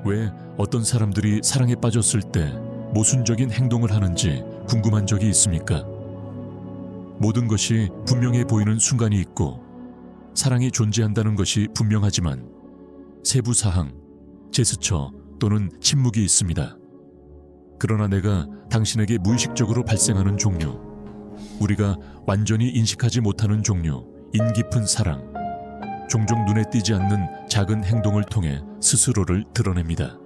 왜 어떤 사람들이 사랑에 빠졌을 때 모순적인 행동을 하는지 궁금한 적이 있습니까? 모든 것이 분명해 보이는 순간이 있고 사랑이 존재한다는 것이 분명하지만 세부 사항, 제스처 또는 침묵이 있습니다. 그러나 내가 당신에게 무의식적으로 발생하는 종류, 우리가 완전히 인식하지 못하는 종류, 인깊은 사랑, 종종 눈에 띄지 않는 작은 행동을 통해 스스로를 드러냅니다.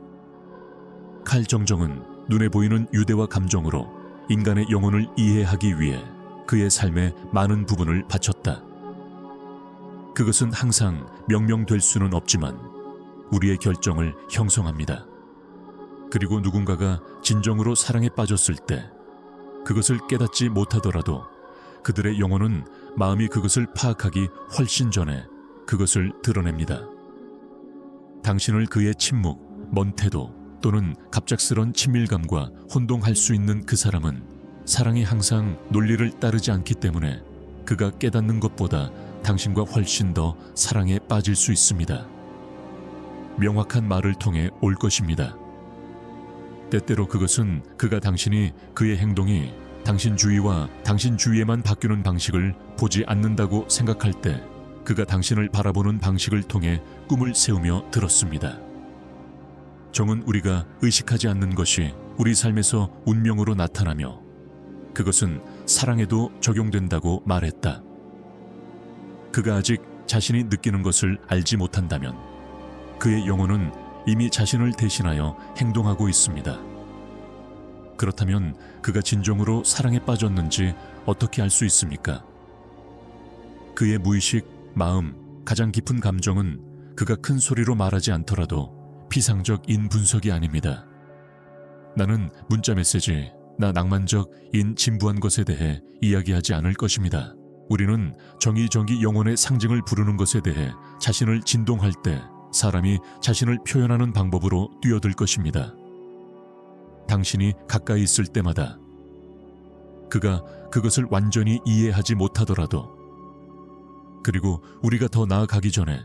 칼 정정은 눈에 보이는 유대와 감정으로 인간의 영혼을 이해하기 위해 그의 삶의 많은 부분을 바쳤다. 그것은 항상 명명될 수는 없지만 우리의 결정을 형성합니다. 그리고 누군가가 진정으로 사랑에 빠졌을 때 그것을 깨닫지 못하더라도 그들의 영혼은 마음이 그것을 파악하기 훨씬 전에 그것을 드러냅니다. 당신을 그의 침묵, 먼 태도 또는 갑작스런 친밀감과 혼동할 수 있는 그 사람은 사랑이 항상 논리를 따르지 않기 때문에 그가 깨닫는 것보다 당신과 훨씬 더 사랑에 빠질 수 있습니다. 명확한 말을 통해 올 것입니다. 때때로 그것은 그가 당신이 그의 행동이 당신 주위와 당신 주위에만 바뀌는 방식을 보지 않는다고 생각할 때 그가 당신을 바라보는 방식을 통해 꿈을 세우며 들었습니다. 정은 우리가 의식하지 않는 것이 우리 삶에서 운명으로 나타나며 그것은 사랑에도 적용된다고 말했다. 그가 아직 자신이 느끼는 것을 알지 못한다면 그의 영혼은 이미 자신을 대신하여 행동하고 있습니다. 그렇다면 그가 진정으로 사랑에 빠졌는지 어떻게 알 수 있습니까? 그의 무의식, 마음, 가장 깊은 감정은 그가 큰 소리로 말하지 않더라도 피상적인 분석이 아닙니다. 나는 문자메시지, 나 낭만적인 진부한 것에 대해 이야기하지 않을 것입니다. 우리는 정의정기 영혼의 상징을 부르는 것에 대해 자신을 진동할 때 사람이 자신을 표현하는 방법으로 뛰어들 것입니다. 당신이 가까이 있을 때마다 그가 그것을 완전히 이해하지 못하더라도 그리고 우리가 더 나아가기 전에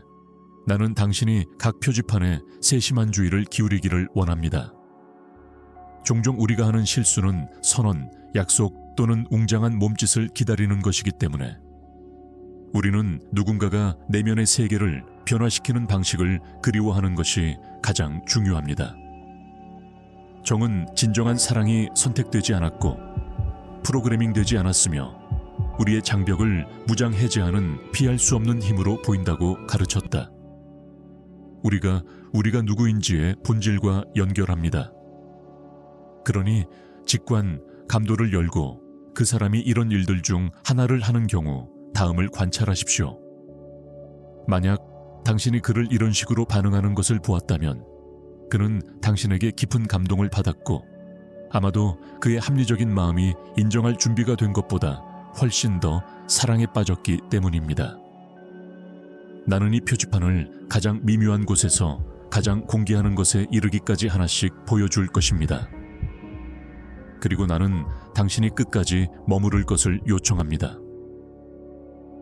나는 당신이 각 표지판에 세심한 주의를 기울이기를 원합니다. 종종 우리가 하는 실수는 선언, 약속 또는 웅장한 몸짓을 기다리는 것이기 때문에 우리는 누군가가 내면의 세계를 변화시키는 방식을 그리워하는 것이 가장 중요합니다. 정은 진정한 사랑이 선택되지 않았고 프로그래밍되지 않았으며 우리의 장벽을 무장해제하는 피할 수 없는 힘으로 보인다고 가르쳤다. 우리가 누구인지의 본질과 연결합니다. 그러니 직관, 감도를 열고 그 사람이 이런 일들 중 하나를 하는 경우 다음을 관찰하십시오. 만약 당신이 그를 이런 식으로 반응하는 것을 보았다면 그는 당신에게 깊은 감동을 받았고 아마도 그의 합리적인 마음이 인정할 준비가 된 것보다 훨씬 더 사랑에 빠졌기 때문입니다. 나는 이 표지판을 가장 미묘한 곳에서 가장 공개하는 것에 이르기까지 하나씩 보여줄 것입니다. 그리고 나는 당신이 끝까지 머무를 것을 요청합니다.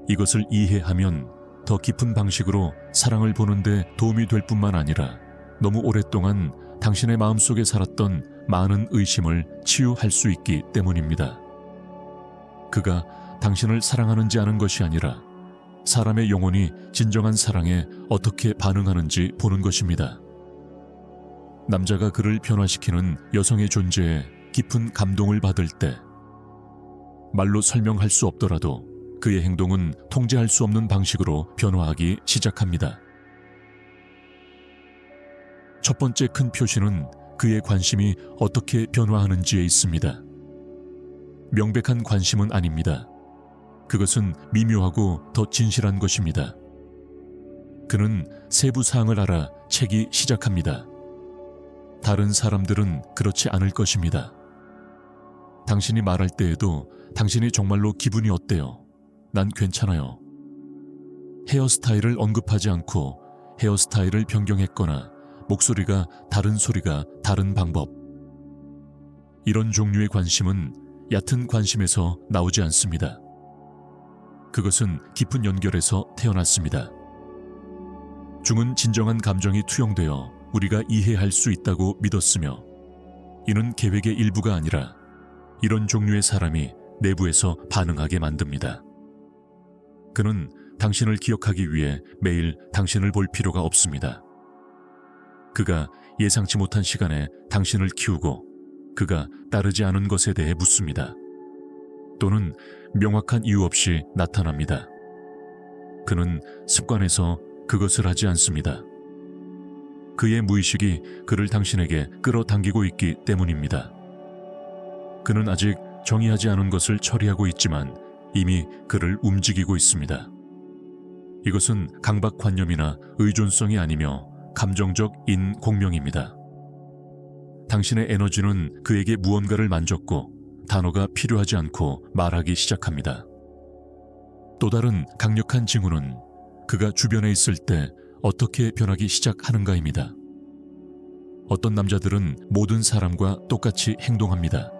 이것을 이해하면 더 깊은 방식으로 사랑을 보는데 도움이 될 뿐만 아니라 너무 오랫동안 당신의 마음속에 살았던 많은 의심을 치유할 수 있기 때문입니다. 그가 당신을 사랑하는지 아는 것이 아니라 사람의 영혼이 진정한 사랑에 어떻게 반응하는지 보는 것입니다. 남자가 그를 변화시키는 여성의 존재에 깊은 감동을 받을 때 말로 설명할 수 없더라도 그의 행동은 통제할 수 없는 방식으로 변화하기 시작합니다. 첫 번째 큰 표시는 그의 관심이 어떻게 변화하는지에 있습니다. 명백한 관심은 아닙니다. 그것은 미묘하고 더 진실한 것입니다. 그는 세부 사항을 알아 채기 시작합니다. 다른 사람들은 그렇지 않을 것입니다. 당신이 말할 때에도 당신이 정말로 기분이 어때요? 난 괜찮아요. 헤어스타일을 언급하지 않고 헤어스타일을 변경했거나 목소리가 다른 소리가 다른 방법. 이런 종류의 관심은 얕은 관심에서 나오지 않습니다. 그것은 깊은 연결에서 태어났습니다. 중은 진정한 감정이 투영되어 우리가 이해할 수 있다고 믿었으며, 이는 계획의 일부가 아니라 이런 종류의 사람이 내부에서 반응하게 만듭니다. 그는 당신을 기억하기 위해 매일 당신을 볼 필요가 없습니다. 그가 예상치 못한 시간에 당신을 키우고 그가 따르지 않은 것에 대해 묻습니다. 또는 명확한 이유 없이 나타납니다. 그는 습관에서 그것을 하지 않습니다. 그의 무의식이 그를 당신에게 끌어당기고 있기 때문입니다. 그는 아직 정의하지 않은 것을 처리하고 있지만 이미 그를 움직이고 있습니다. 이것은 강박관념이나 의존성이 아니며 감정적 인공명입니다. 당신의 에너지는 그에게 무언가를 만졌고 단어가 필요하지 않고 말하기 시작합니다. 또 다른 강력한 징후는 그가 주변에 있을 때 어떻게 변하기 시작하는가입니다. 어떤 남자들은 모든 사람과 똑같이 행동합니다.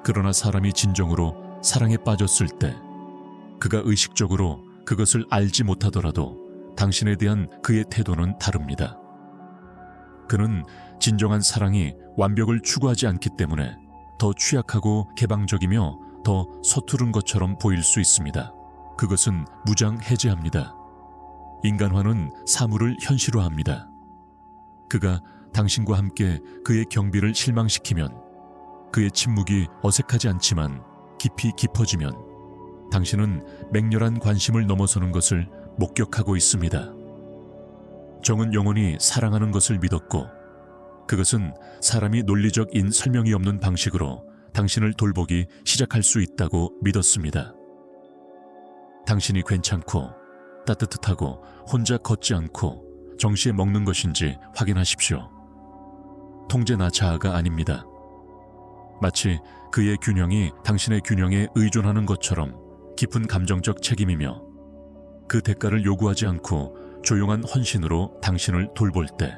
그러나 사람이 진정으로 사랑에 빠졌을 때 그가 의식적으로 그것을 알지 못하더라도 당신에 대한 그의 태도는 다릅니다. 그는 진정한 사랑이 완벽을 추구하지 않기 때문에 더 취약하고 개방적이며 더 서투른 것처럼 보일 수 있습니다. 그것은 무장해제합니다. 인간화는 사물을 현실화합니다. 그가 당신과 함께 그의 경비를 실망시키면, 그의 침묵이 어색하지 않지만 깊이 깊어지면 당신은 맹렬한 관심을 넘어서는 것을 목격하고 있습니다. 정은 영원히 사랑하는 것을 믿었고, 그것은 사람이 논리적인 설명이 없는 방식으로 당신을 돌보기 시작할 수 있다고 믿었습니다. 당신이 괜찮고 따뜻하고 혼자 걷지 않고 정시에 먹는 것인지 확인하십시오. 통제나 자아가 아닙니다. 마치 그의 균형이 당신의 균형에 의존하는 것처럼 깊은 감정적 책임이며, 그 대가를 요구하지 않고 조용한 헌신으로 당신을 돌볼 때,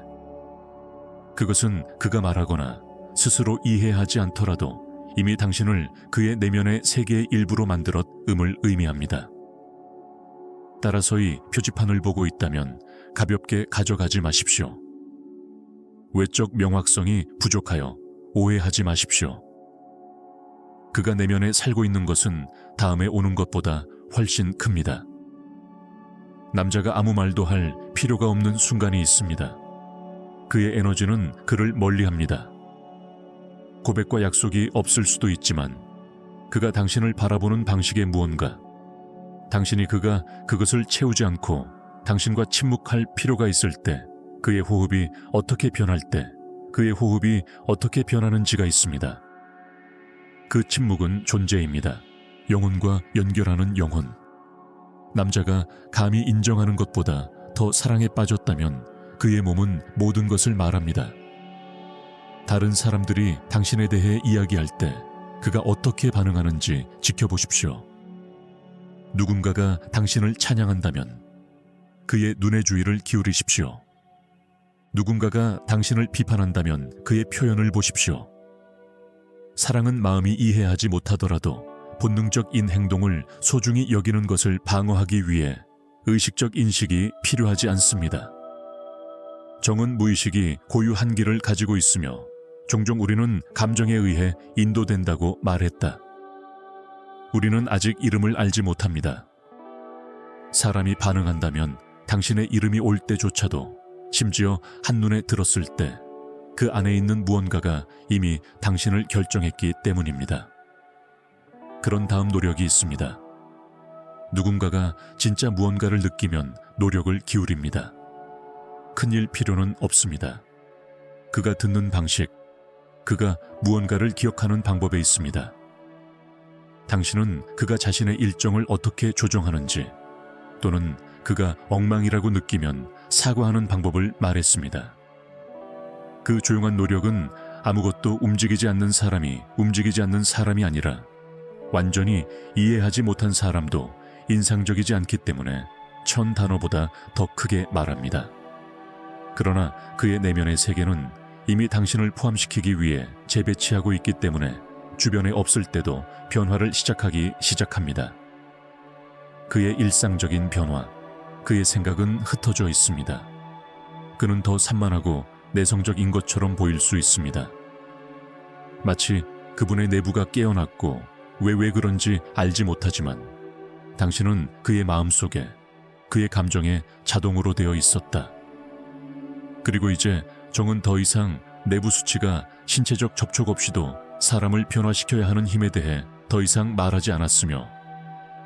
그것은 그가 말하거나 스스로 이해하지 않더라도 이미 당신을 그의 내면의 세계의 일부로 만들었음을 의미합니다. 따라서이 표지판을 보고 있다면 가볍게 가져가지 마십시오. 외적 명확성이 부족하여 오해하지 마십시오. 그가 내면에 살고 있는 것은 다음에 오는 것보다 훨씬 큽니다. 남자가 아무 말도 할 필요가 없는 순간이 있습니다. 그의 에너지는 그를 멀리합니다. 고백과 약속이 없을 수도 있지만 그가 당신을 바라보는 방식의 무언가, 당신이 그가 그것을 채우지 않고 당신과 침묵할 필요가 있을 때 그의 호흡이 어떻게 변할 때 그의 호흡이 어떻게 변하는지가 있습니다. 그 침묵은 존재입니다. 영혼과 연결하는 영혼. 남자가 감히 인정하는 것보다 더 사랑에 빠졌다면 그의 몸은 모든 것을 말합니다. 다른 사람들이 당신에 대해 이야기할 때 그가 어떻게 반응하는지 지켜보십시오. 누군가가 당신을 찬양한다면 그의 눈의 주의를 기울이십시오. 누군가가 당신을 비판한다면 그의 표현을 보십시오. 사랑은 마음이 이해하지 못하더라도 본능적인 행동을 소중히 여기는 것을 방어하기 위해 의식적 인식이 필요하지 않습니다. 정은 무의식이 고유 한계를 가지고 있으며 종종 우리는 감정에 의해 인도된다고 말했다. 우리는 아직 이름을 알지 못합니다. 사람이 반응한다면 당신의 이름이 올 때조차도, 심지어 한눈에 들었을 때 그 안에 있는 무언가가 이미 당신을 결정했기 때문입니다. 그런 다음 노력이 있습니다. 누군가가 진짜 무언가를 느끼면 노력을 기울입니다. 큰일 필요는 없습니다. 그가 듣는 방식, 그가 무언가를 기억하는 방법에 있습니다. 당신은 그가 자신의 일정을 어떻게 조정하는지, 또는 그가 엉망이라고 느끼면 사과하는 방법을 말했습니다. 그 조용한 노력은 아무것도 움직이지 않는 사람이 아니라 완전히 이해하지 못한 사람도 인상적이지 않기 때문에 1000단어보다 더 크게 말합니다. 그러나 그의 내면의 세계는 이미 당신을 포함시키기 위해 재배치하고 있기 때문에 주변에 없을 때도 변화를 시작하기 시작합니다. 그의 일상적인 변화, 그의 생각은 흩어져 있습니다. 그는 더 산만하고 내성적인 것처럼 보일 수 있습니다. 마치 그분의 내부가 깨어났고 왜 그런지 알지 못하지만 당신은 그의 마음속에, 그의 감정에 자동으로 되어 있었다. 그리고 이제 정은 더 이상 내부 수치가 신체적 접촉 없이도 사람을 변화시켜야 하는 힘에 대해 더 이상 말하지 않았으며,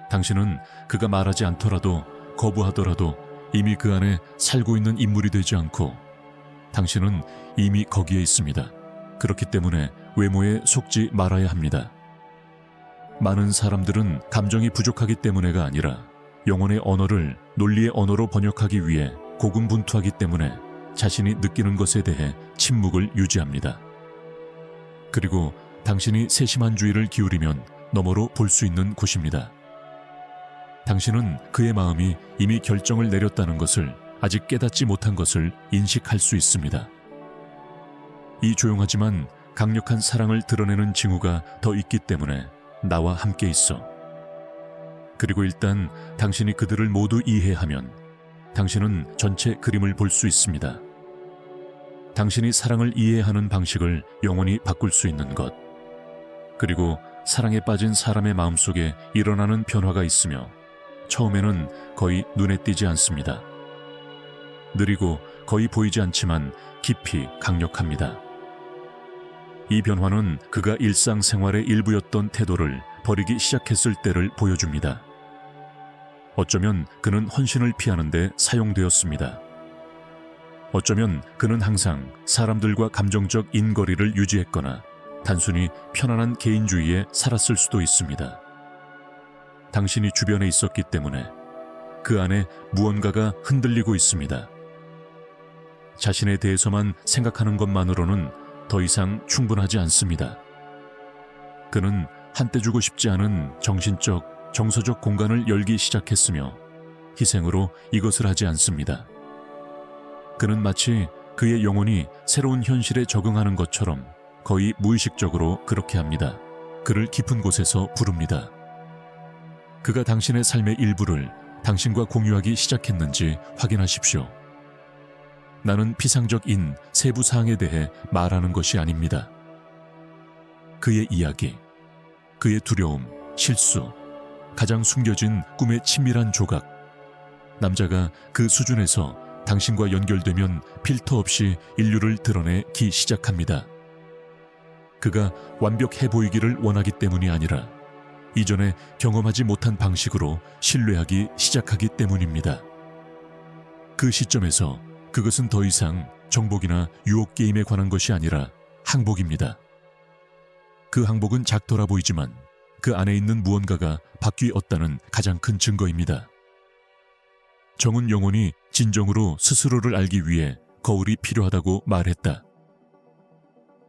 당신은 그가 말하지 않더라도, 거부하더라도 이미 그 안에 살고 있는 인물이 되지 않고 당신은 이미 거기에 있습니다. 그렇기 때문에 외모에 속지 말아야 합니다. 많은 사람들은 감정이 부족하기 때문에가 아니라 영혼의 언어를 논리의 언어로 번역하기 위해 고군분투하기 때문에 자신이 느끼는 것에 대해 침묵을 유지합니다. 그리고 당신이 세심한 주의를 기울이면 너머로 볼 수 있는 곳입니다. 당신은 그의 마음이 이미 결정을 내렸다는 것을, 아직 깨닫지 못한 것을 인식할 수 있습니다. 이 조용하지만 강력한 사랑을 드러내는 징후가 더 있기 때문에 나와 함께 있어. 그리고 일단 당신이 그들을 모두 이해하면 당신은 전체 그림을 볼 수 있습니다. 당신이 사랑을 이해하는 방식을 영원히 바꿀 수 있는 것, 그리고 사랑에 빠진 사람의 마음속에 일어나는 변화가 있으며 처음에는 거의 눈에 띄지 않습니다. 느리고 거의 보이지 않지만 깊이 강력합니다. 이 변화는 그가 일상생활의 일부였던 태도를 버리기 시작했을 때를 보여줍니다. 어쩌면 그는 헌신을 피하는 데 사용되었습니다. 어쩌면 그는 항상 사람들과 감정적 인거리를 유지했거나 단순히 편안한 개인주의에 살았을 수도 있습니다. 당신이 주변에 있었기 때문에 그 안에 무언가가 흔들리고 있습니다. 자신에 대해서만 생각하는 것만으로는 더 이상 충분하지 않습니다. 그는 한때 주고 싶지 않은 정신적, 정서적 공간을 열기 시작했으며 희생으로 이것을 하지 않습니다. 그는 마치 그의 영혼이 새로운 현실에 적응하는 것처럼 거의 무의식적으로 그렇게 합니다. 그를 깊은 곳에서 부릅니다. 그가 당신의 삶의 일부를 당신과 공유하기 시작했는지 확인하십시오. 나는 피상적인 세부 사항에 대해 말하는 것이 아닙니다. 그의 이야기, 그의 두려움, 실수, 가장 숨겨진 꿈의 친밀한 조각. 남자가 그 수준에서 당신과 연결되면 필터 없이 인류를 드러내기 시작합니다. 그가 완벽해 보이기를 원하기 때문이 아니라 이전에 경험하지 못한 방식으로 신뢰하기 시작하기 때문입니다. 그 시점에서 그것은 더 이상 정복이나 유혹 게임에 관한 것이 아니라 항복입니다. 그 항복은 작더라 보이지만 그 안에 있는 무언가가 바뀌었다는 가장 큰 증거입니다. 정은 영혼이 진정으로 스스로를 알기 위해 거울이 필요하다고 말했다.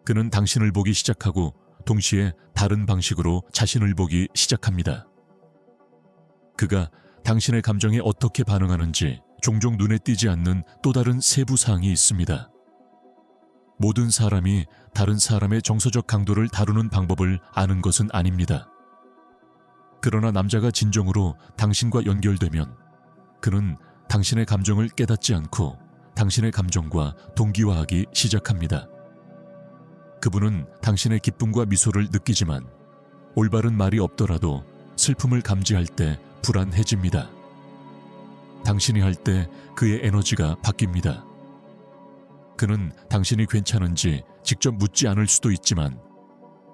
그는 당신을 보기 시작하고 동시에 다른 방식으로 자신을 보기 시작합니다. 그가 당신의 감정에 어떻게 반응하는지 종종 눈에 띄지 않는 또 다른 세부 사항이 있습니다. 모든 사람이 다른 사람의 정서적 강도를 다루는 방법을 아는 것은 아닙니다. 그러나 남자가 진정으로 당신과 연결되면 그는 당신의 감정을 깨닫지 않고 당신의 감정과 동기화하기 시작합니다. 그분은 당신의 기쁨과 미소를 느끼지만 올바른 말이 없더라도 슬픔을 감지할 때 불안해집니다. 당신이 할 때 그의 에너지가 바뀝니다. 그는 당신이 괜찮은지 직접 묻지 않을 수도 있지만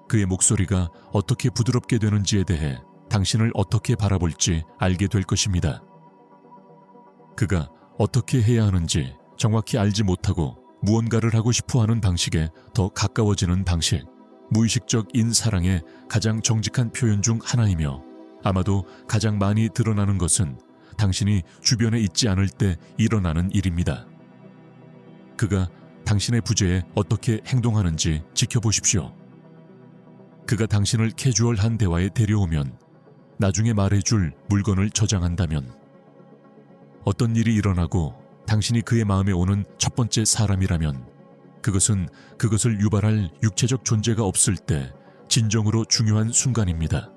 그의 목소리가 어떻게 부드럽게 되는지에 대해 당신을 어떻게 바라볼지 알게 될 것입니다. 그가 어떻게 해야 하는지 정확히 알지 못하고 무언가를 하고 싶어하는 방식에 더 가까워지는 방식, 무의식적인 사랑의 가장 정직한 표현 중 하나이며 아마도 가장 많이 드러나는 것은 당신이 주변에 있지 않을 때 일어나는 일입니다. 그가 당신의 부재에 어떻게 행동하는지 지켜보십시오. 그가 당신을 캐주얼한 대화에 데려오면, 나중에 말해줄 물건을 저장한다면, 어떤 일이 일어나고 당신이 그의 마음에 오는 첫 번째 사람이라면 그것은 그것을 유발할 육체적 존재가 없을 때 진정으로 중요한 순간입니다.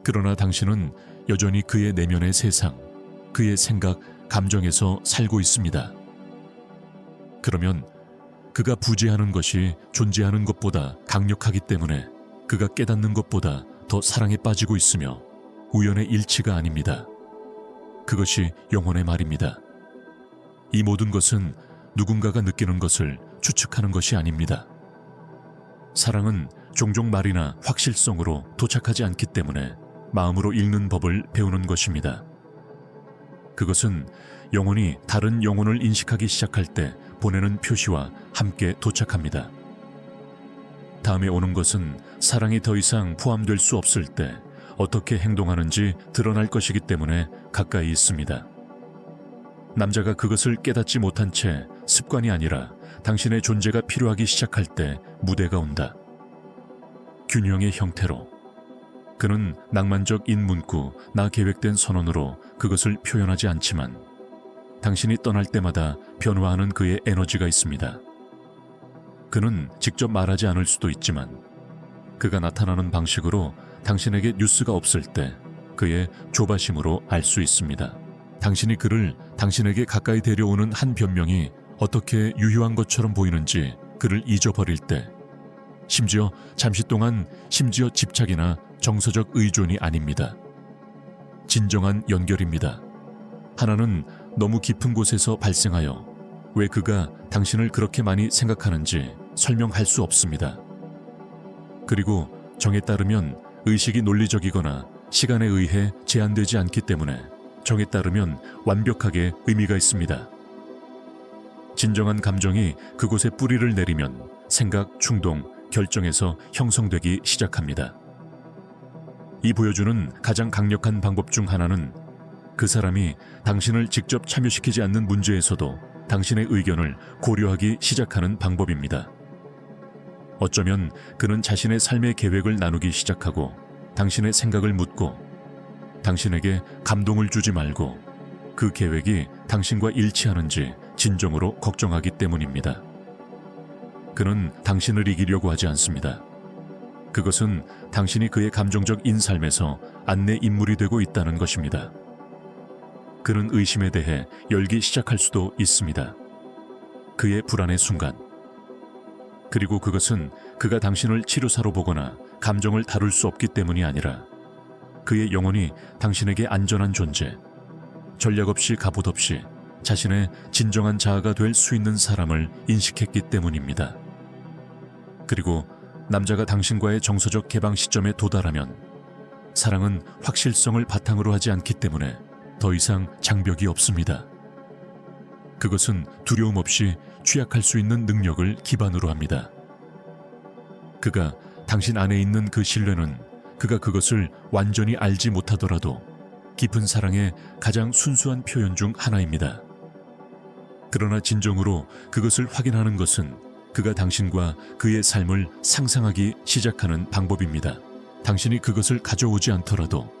그러나 당신은 여전히 그의 내면의 세상, 그의 생각, 감정에서 살고 있습니다. 그러면 그가 부재하는 것이 존재하는 것보다 강력하기 때문에 그가 깨닫는 것보다 더 사랑에 빠지고 있으며 우연의 일치가 아닙니다. 그것이 영혼의 말입니다. 이 모든 것은 누군가가 느끼는 것을 추측하는 것이 아닙니다. 사랑은 종종 말이나 확실성으로 도착하지 않기 때문에 마음으로 읽는 법을 배우는 것입니다. 그것은 영혼이 다른 영혼을 인식하기 시작할 때 보내는 표시와 함께 도착합니다. 다음에 오는 것은 사랑이 더 이상 포함될 수 없을 때 어떻게 행동하는지 드러날 것이기 때문에 가까이 있습니다. 남자가 그것을 깨닫지 못한 채 습관이 아니라 당신의 존재가 필요하기 시작할 때 무대가 온다. 균형의 형태로. 그는 낭만적 인문구, 나 계획된 선언으로 그것을 표현하지 않지만 당신이 떠날 때마다 변화하는 그의 에너지가 있습니다. 그는 직접 말하지 않을 수도 있지만 그가 나타나는 방식으로 당신에게 뉴스가 없을 때 그의 조바심으로 알 수 있습니다. 당신이 그를 당신에게 가까이 데려오는 한 변명이 어떻게 유효한 것처럼 보이는지 그를 잊어버릴 때, 심지어 잠시 동안 심지어 집착이나 정서적 의존이 아닙니다. 진정한 연결입니다. 하나는 너무 깊은 곳에서 발생하여 왜 그가 당신을 그렇게 많이 생각하는지 설명할 수 없습니다. 그리고 정에 따르면 의식이 논리적이거나 시간에 의해 제한되지 않기 때문에 정에 따르면 완벽하게 의미가 있습니다. 진정한 감정이 그곳에 뿌리를 내리면 생각, 충동, 결정에서 형성되기 시작합니다. 이 보여주는 가장 강력한 방법 중 하나는 그 사람이 당신을 직접 참여시키지 않는 문제에서도 당신의 의견을 고려하기 시작하는 방법입니다. 어쩌면 그는 자신의 삶의 계획을 나누기 시작하고 당신의 생각을 묻고 당신에게 감동을 주지 말고 그 계획이 당신과 일치하는지 진정으로 걱정하기 때문입니다. 그는 당신을 이기려고 하지 않습니다. 그것은 당신이 그의 감정적 인삶에서 안내 인물이 되고 있다는 것입니다. 그는 의심에 대해 열기 시작할 수도 있습니다. 그의 불안의 순간. 그리고 그것은 그가 당신을 치료사로 보거나 감정을 다룰 수 없기 때문이 아니라 그의 영혼이 당신에게 안전한 존재, 전략 없이 갑옷 없이 자신의 진정한 자아가 될 수 있는 사람을 인식했기 때문입니다. 그리고 남자가 당신과의 정서적 개방 시점에 도달하면 사랑은 확실성을 바탕으로 하지 않기 때문에 더 이상 장벽이 없습니다. 그것은 두려움 없이 취약할 수 있는 능력을 기반으로 합니다. 그가 당신 안에 있는 그 신뢰는 그가 그것을 완전히 알지 못하더라도 깊은 사랑의 가장 순수한 표현 중 하나입니다. 그러나 진정으로 그것을 확인하는 것은 그가 당신과 그의 삶을 상상하기 시작하는 방법입니다. 당신이 그것을 가져오지 않더라도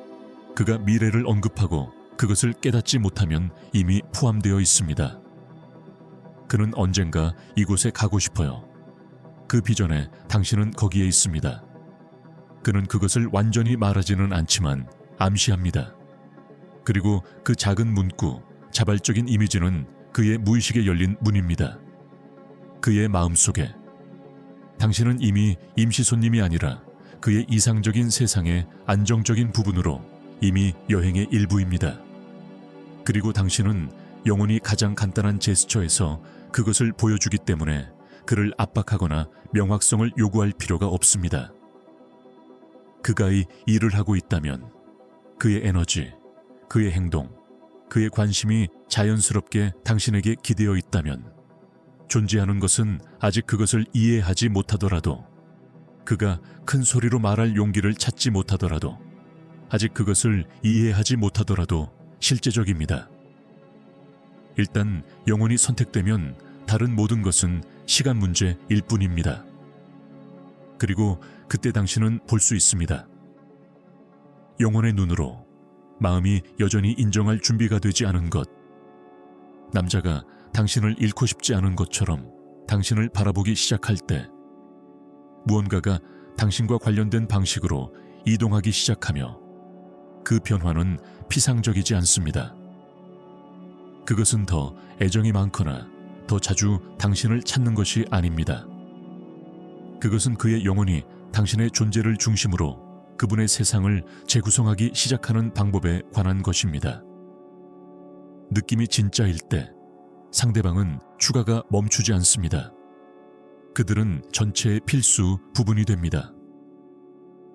그가 미래를 언급하고 그것을 깨닫지 못하면 이미 포함되어 있습니다. 그는 언젠가 이곳에 가고 싶어요. 그 비전에 당신은 거기에 있습니다. 그는 그것을 완전히 말하지는 않지만 암시합니다. 그리고 그 작은 문구, 자발적인 이미지는 그의 무의식에 열린 문입니다. 그의 마음속에. 당신은 이미 임시 손님이 아니라 그의 이상적인 세상의 안정적인 부분으로 이미 여행의 일부입니다. 그리고 당신은 영혼이 가장 간단한 제스처에서 그것을 보여주기 때문에 그를 압박하거나 명확성을 요구할 필요가 없습니다. 그가 이 일을 하고 있다면 그의 에너지, 그의 행동, 그의 관심이 자연스럽게 당신에게 기대어 있다면 존재하는 것은 아직 그것을 이해하지 못하더라도 그가 큰 소리로 말할 용기를 찾지 못하더라도 아직 그것을 이해하지 못하더라도 실제적입니다. 일단 영혼이 선택되면 다른 모든 것은 시간 문제일 뿐입니다. 그리고 그때 당신은 볼 수 있습니다. 영혼의 눈으로 마음이 여전히 인정할 준비가 되지 않은 것. 남자가 당신을 잃고 싶지 않은 것처럼 당신을 바라보기 시작할 때 무언가가 당신과 관련된 방식으로 이동하기 시작하며 그 변화는 피상적이지 않습니다. 그것은 더 애정이 많거나 더 자주 당신을 찾는 것이 아닙니다. 그것은 그의 영혼이 당신의 존재를 중심으로 그분의 세상을 재구성하기 시작하는 방법에 관한 것입니다. 느낌이 진짜일 때 상대방은 추가가 멈추지 않습니다. 그들은 전체의 필수 부분이 됩니다.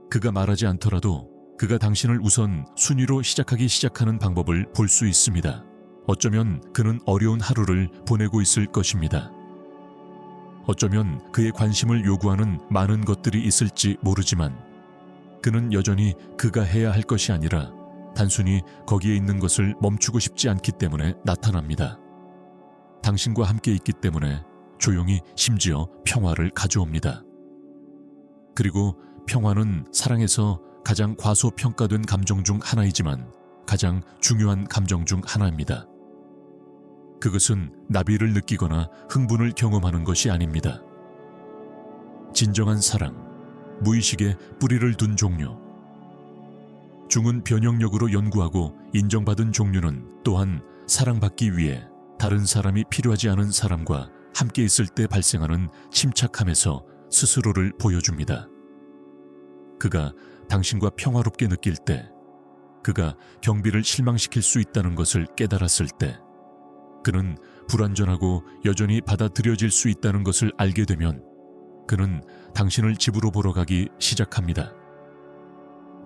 그가 말하지 않더라도 그가 당신을 우선 순위로 시작하는 방법을 볼 수 있습니다. 어쩌면 그는 어려운 하루를 보내고 있을 것입니다. 어쩌면 그의 관심을 요구하는 많은 것들이 있을지 모르지만 그는 여전히 그가 해야 할 것이 아니라 단순히 거기에 있는 것을 멈추고 싶지 않기 때문에 나타납니다. 당신과 함께 있기 때문에 조용히 심지어 평화를 가져옵니다. 그리고 평화는 사랑에서 가장 과소평가된 감정 중 하나이지만 가장 중요한 감정 중 하나입니다. 그것은 나비를 느끼거나 흥분을 경험하는 것이 아닙니다. 진정한 사랑, 무의식에 뿌리를 둔 종류. 중은 변형력으로 연구하고 인정받은 종류는 또한 사랑받기 위해 다른 사람이 필요하지 않은 사람과 함께 있을 때 발생하는 침착함에서 스스로를 보여줍니다. 그가 당신과 평화롭게 느낄 때, 그가 경비를 실망시킬 수 있다는 것을 깨달았을 때, 그는 불완전하고 여전히 받아들여질 수 있다는 것을 알게 되면 그는 당신을 집으로 보러 가기 시작합니다.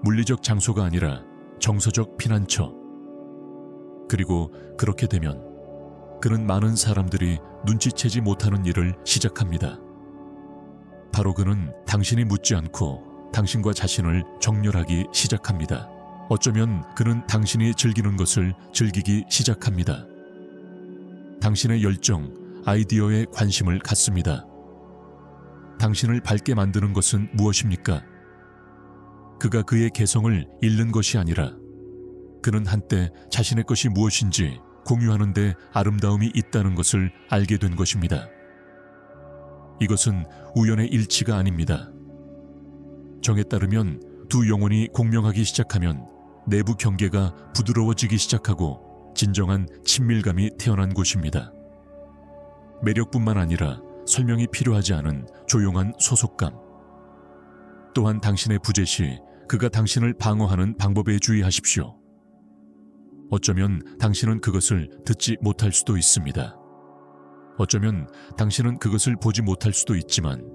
물리적 장소가 아니라 정서적 피난처. 그리고 그렇게 되면 그는 많은 사람들이 눈치채지 못하는 일을 시작합니다. 바로 그는 당신이 묻지 않고 당신과 자신을 정렬하기 시작합니다. 어쩌면 그는 당신이 즐기는 것을 즐기기 시작합니다. 당신의 열정, 아이디어에 관심을 갖습니다. 당신을 밝게 만드는 것은 무엇입니까? 그가 그의 개성을 잃는 것이 아니라 그는 한때 자신의 것이 무엇인지 공유하는 데 아름다움이 있다는 것을 알게 된 것입니다. 이것은 우연의 일치가 아닙니다. 정에 따르면 두 영혼이 공명하기 시작하면 내부 경계가 부드러워지기 시작하고 진정한 친밀감이 태어난 곳입니다. 매력뿐만 아니라 설명이 필요하지 않은 조용한 소속감. 또한 당신의 부재 시 그가 당신을 방어하는 방법에 주의하십시오. 어쩌면 당신은 그것을 듣지 못할 수도 있습니다. 어쩌면 당신은 그것을 보지 못할 수도 있지만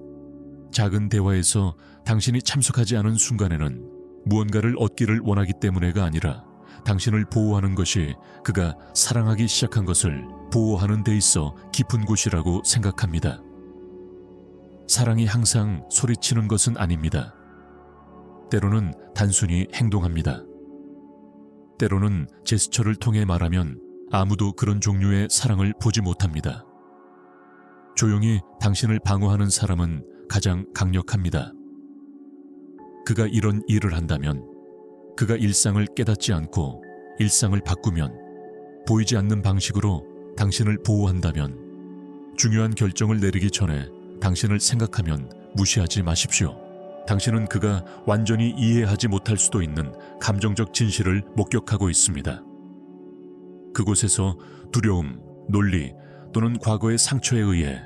작은 대화에서 당신이 참석하지 않은 순간에는 무언가를 얻기를 원하기 때문에가 아니라 당신을 보호하는 것이 그가 사랑하기 시작한 것을 보호하는 데 있어 깊은 곳이라고 생각합니다. 사랑이 항상 소리치는 것은 아닙니다. 때로는 단순히 행동합니다. 때로는 제스처를 통해 말하면 아무도 그런 종류의 사랑을 보지 못합니다. 조용히 당신을 방어하는 사람은 가장 강력합니다. 그가 이런 일을 한다면, 그가 일상을 깨닫지 않고 일상을 바꾸면, 보이지 않는 방식으로 당신을 보호한다면, 중요한 결정을 내리기 전에 당신을 생각하면 무시하지 마십시오. 당신은 그가 완전히 이해하지 못할 수도 있는 감정적 진실을 목격하고 있습니다. 그곳에서 두려움, 논리 또는 과거의 상처에 의해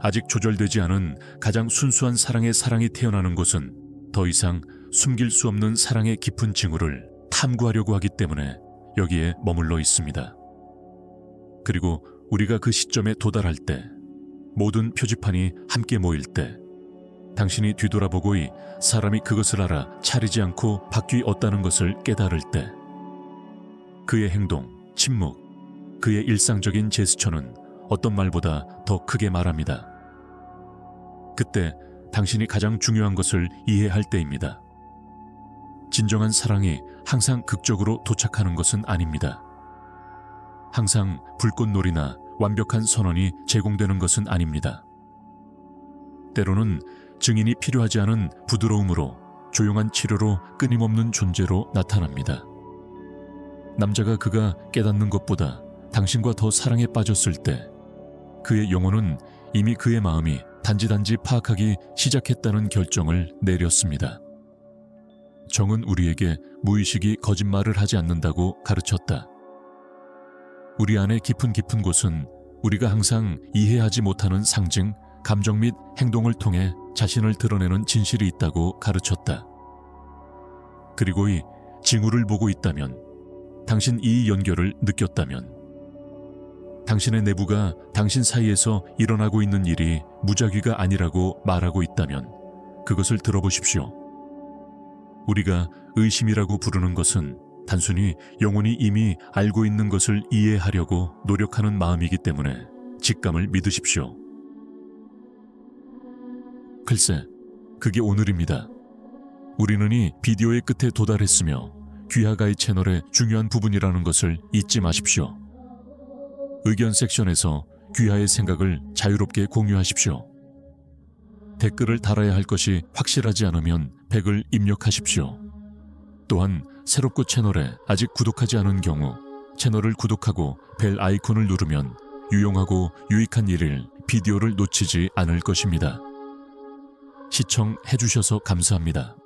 아직 조절되지 않은 가장 순수한 사랑의 사랑이 태어나는 곳은 더 이상 숨길 수 없는 사랑의 깊은 징후를 탐구하려고 하기 때문에 여기에 머물러 있습니다. 그리고 우리가 그 시점에 도달할 때, 모든 표지판이 함께 모일 때, 당신이 뒤돌아보고 이 사람이 그것을 알아 차리지 않고 바뀌었다는 것을 깨달을 때, 그의 행동, 침묵, 그의 일상적인 제스처는 어떤 말보다 더 크게 말합니다. 그때 당신이 가장 중요한 것을 이해할 때입니다. 진정한 사랑이 항상 극적으로 도착하는 것은 아닙니다. 항상 불꽃놀이나 완벽한 선언이 제공되는 것은 아닙니다. 때로는 증인이 필요하지 않은 부드러움으로, 조용한 치료로 끊임없는 존재로 나타납니다. 남자가 그가 깨닫는 것보다 당신과 더 사랑에 빠졌을 때 그의 영혼은 이미 그의 마음이 단지 파악하기 시작했다는 결정을 내렸습니다. 정은 우리에게 무의식이 거짓말을 하지 않는다고 가르쳤다. 우리 안의 깊은 곳은 우리가 항상 이해하지 못하는 상징, 감정 및 행동을 통해 자신을 드러내는 진실이 있다고 가르쳤다. 그리고 이 징후를 보고 있다면, 당신 이 연결을 느꼈다면, 당신의 내부가 당신 사이에서 일어나고 있는 일이 무작위가 아니라고 말하고 있다면 그것을 들어보십시오. 우리가 의심이라고 부르는 것은 단순히 영혼이 이미 알고 있는 것을 이해하려고 노력하는 마음이기 때문에 직감을 믿으십시오. 글쎄, 그게 오늘입니다. 우리는 이 비디오의 끝에 도달했으며 귀하가의 채널의 중요한 부분이라는 것을 잊지 마십시오. 의견 섹션에서 귀하의 생각을 자유롭게 공유하십시오. 댓글을 달아야 할 것이 확실하지 않으면 100을 입력하십시오. 또한 새롭고 채널에 아직 구독하지 않은 경우 채널을 구독하고 벨 아이콘을 누르면 유용하고 유익한 일일 비디오를 놓치지 않을 것입니다. 시청해 주셔서 감사합니다.